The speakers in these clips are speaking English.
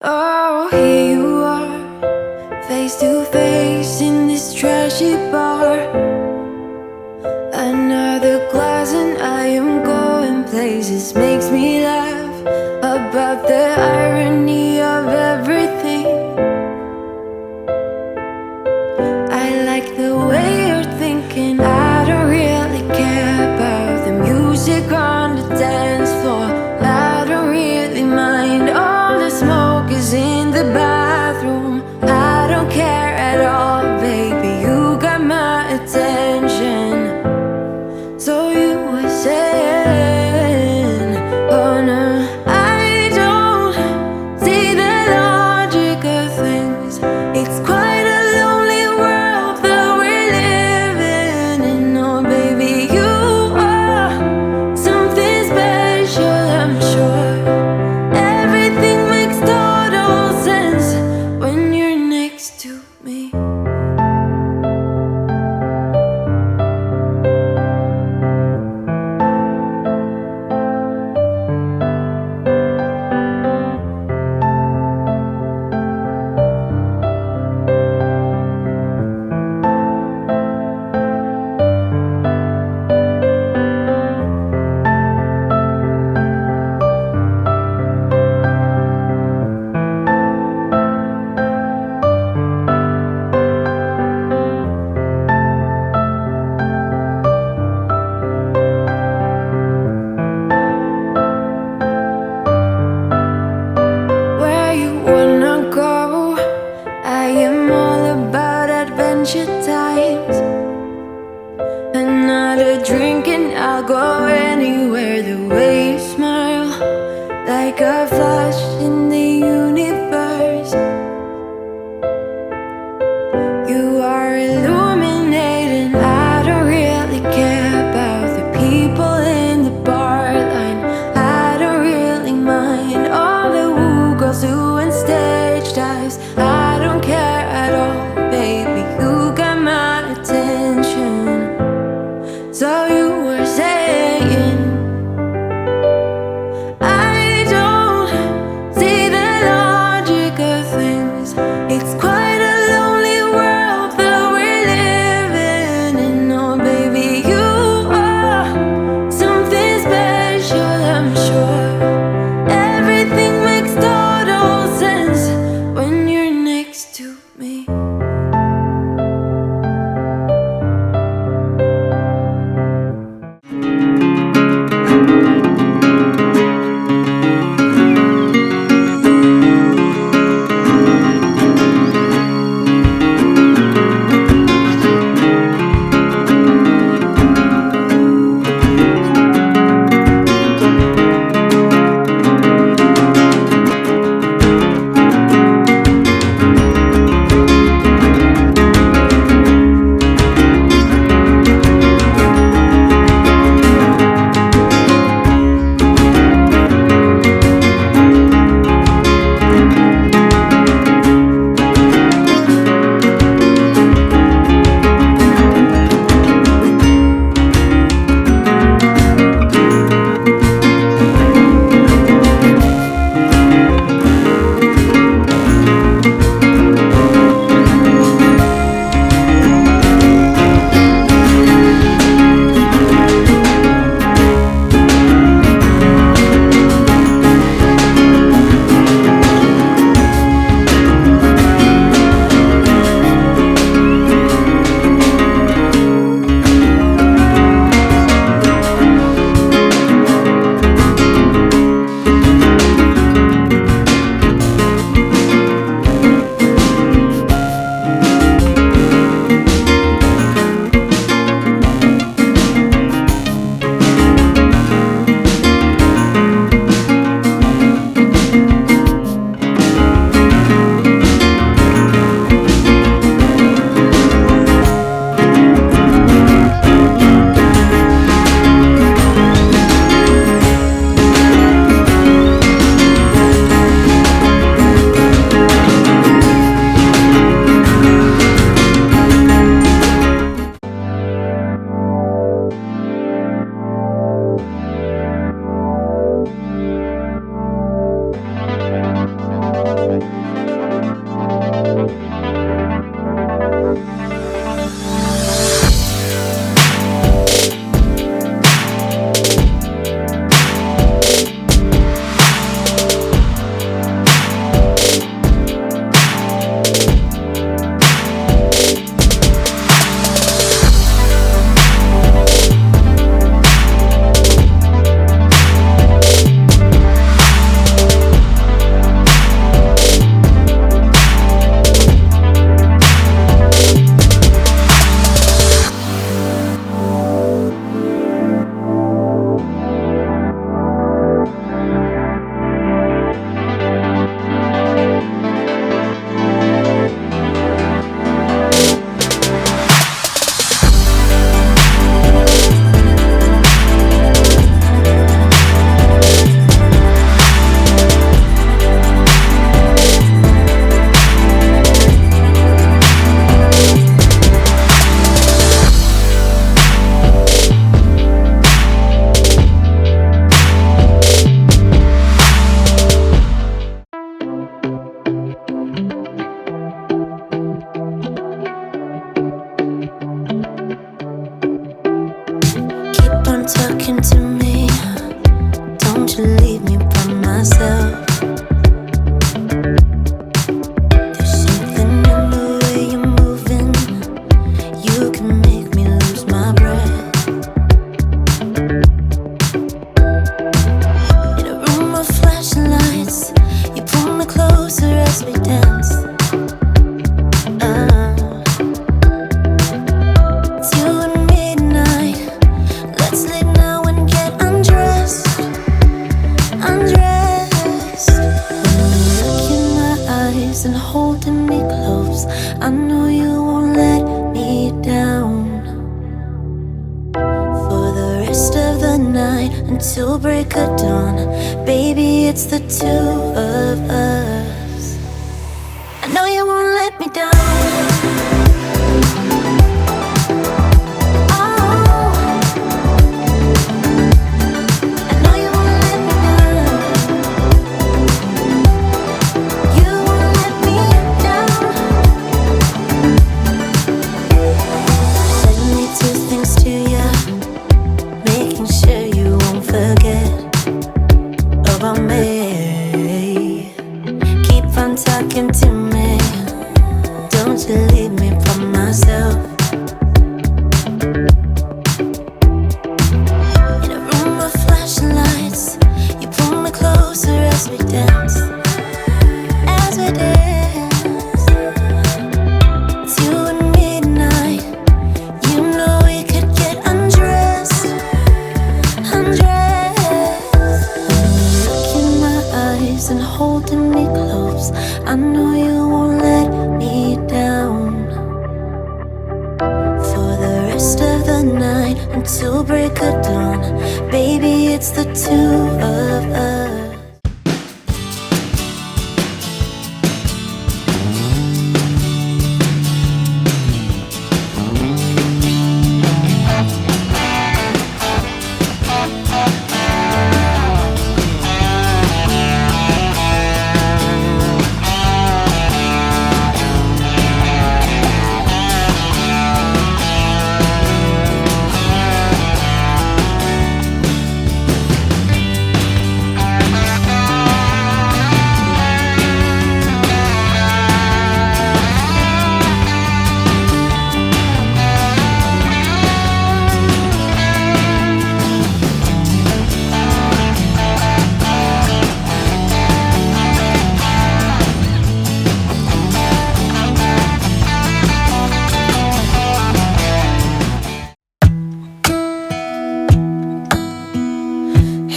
Oh, here you are, face to face in this trashy bar. Another glass and I am going places. Makes me laugh about the irony of everything. I like the way you're thinking. I don't really care about the music on the dance floor. I don't really mind all the smoke is in the bathroom. I don't care at all, baby, you got my attention. So you were saying, oh no, I don't see the logic of things. It's quite a lonely world that we're living in. Oh baby, you are something special, I'm sure. Everything makes total sense when you're next to me. I am all about adventure times. Another drink and I'll go anywhere. The way you smile, like a flash in the universe. You are illuminating. I don't really care about the people in the bar line. I don't really mind all the woo girls doing stage dives. I don't care at all, baby, you got my attention. So you were saying, I don't see the logic of things. It's quite a lonely world that we're living in. Oh baby, you are something special, I'm sure. Everything makes total sense when you're next to me. as we dance. It's you and midnight. Let's leave now and get undressed. Undressed. When you look in my eyes and holding me close, I know you won't let me down. For the rest of the night until break of dawn, baby, it's the two of us. I know you won't let me down. Talking to me, don't you leave me for myself. In a room of flashing lights, you pull me closer as we dance. As we dance, it's you and midnight. You know we could get undressed. Undressed. When you look in my eyes and holding me close, I know you won't let me down. For the rest of the night until break of dawn, baby, it's the two of us.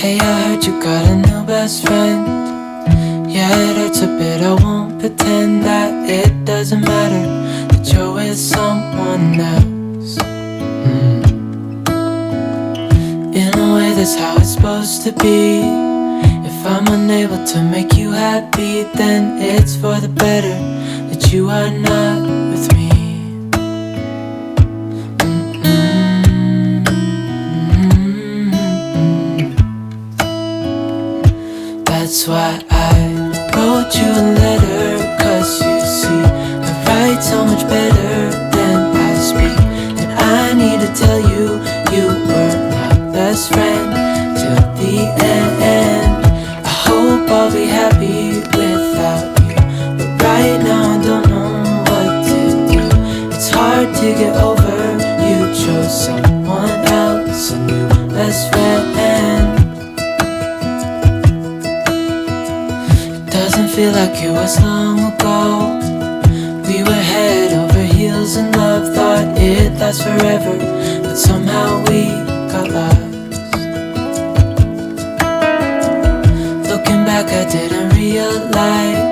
Hey, I heard you got a new best friend. Yeah, it hurts a bit, I won't pretend that it doesn't matter that you're with someone else. In a way, that's how it's supposed to be. If I'm unable to make you happy, then it's for the better that you are not with me. That's why I wrote you a letter, 'cause you see, I write so much better than I speak. And I need to tell you, you were my best friend till the end. I hope I'll be happy without you, but right now I don't know what to do. It's hard to get over, you chose someone else, a new best friend. Doesn't feel like it was long ago. We were head over heels in love, thought it'd last forever, but somehow we got lost. Looking back, I didn't realize